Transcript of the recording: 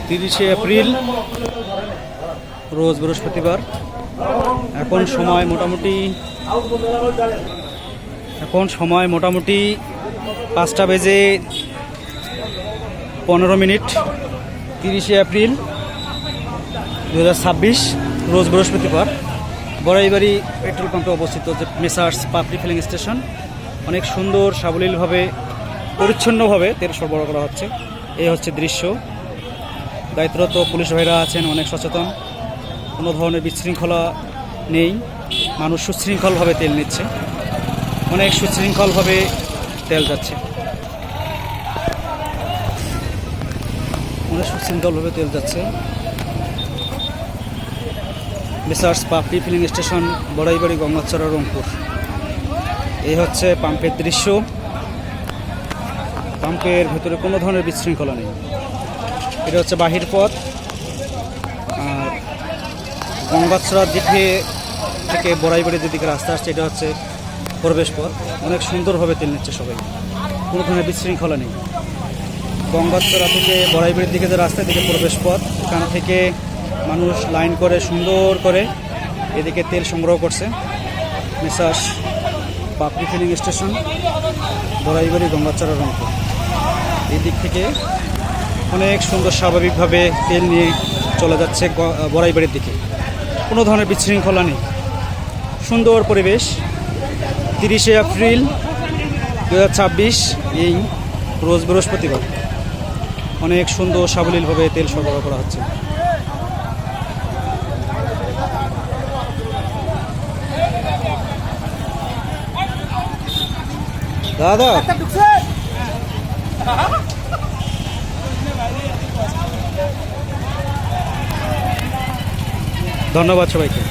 30শে April রোজ বৃহস্পতিবার। এখন সময় মোটামুটি 5টা বেজে 15 মিনিট। 30শে এপ্রিল 2026 রোজ বৃহস্পতিবার। বড়াইবাড়ি পেট্রোল পাম্পে অবস্থিত যে মেসার্স পাপড়ি ফিলিং স্টেশন, অনেক সুন্দর সাবলীলভাবে পরিচ্ছন্নভাবে তেল সরবরাহ করা হচ্ছে। এই হচ্ছে দৃশ্য। দায়িত্বরত পুলিশ ভাইরা আছেন অনেক সচেতন, কোনো ধরনের বিশৃঙ্খলা নেই, মানুষ সুশৃঙ্খলভাবে তেল নিচ্ছে, অনেক সুশৃঙ্খলভাবে তেল যাচ্ছে, মেসার্স পাপড়ি ফিলিং স্টেশন, বড়াইবাড়ি, গঙ্গাচড়া, রংপুর। এই হচ্ছে পাম্পের দৃশ্য। পাম্পের ভেতরে কোনো ধরনের বিশৃঙ্খলা নেই। এটা হচ্ছে বাহির পথ, আর গঙ্গাচড়ার দিকে থেকে বড়াইবাড়ির যেদিকে রাস্তা আসছে এটা হচ্ছে প্রবেশ পথ। অনেক সুন্দরভাবে তেল নিচ্ছে সবাই, কোনো ধরনের বিশৃঙ্খলা নেই। গঙ্গাচড়া থেকে বড়াইবাড়ির দিকে যে রাস্তা, দিকে প্রবেশ পথ, এখান থেকে মানুষ লাইন করে সুন্দর করে এদিকে তেল সংগ্রহ করছে। মেসার্স পাপড়ি ফিলিং স্টেশন, বড়াইবাড়ি, গঙ্গাচড়া, রংপুর। এই দিক থেকে অনেক সুন্দর স্বাভাবিকভাবে তেল নিয়ে চলে যাচ্ছে বড়াইবাড়ির দিকে, কোনো ধরনের বিশৃঙ্খলা নেই, সুন্দর পরিবেশ। 30শে এপ্রিল 2026 এই রোজ বৃহস্পতিবার অনেক সুন্দর সাবলীলভাবে তেল সরবরাহ করা হচ্ছে। দাদা ধন্যবাদ সবাইকে।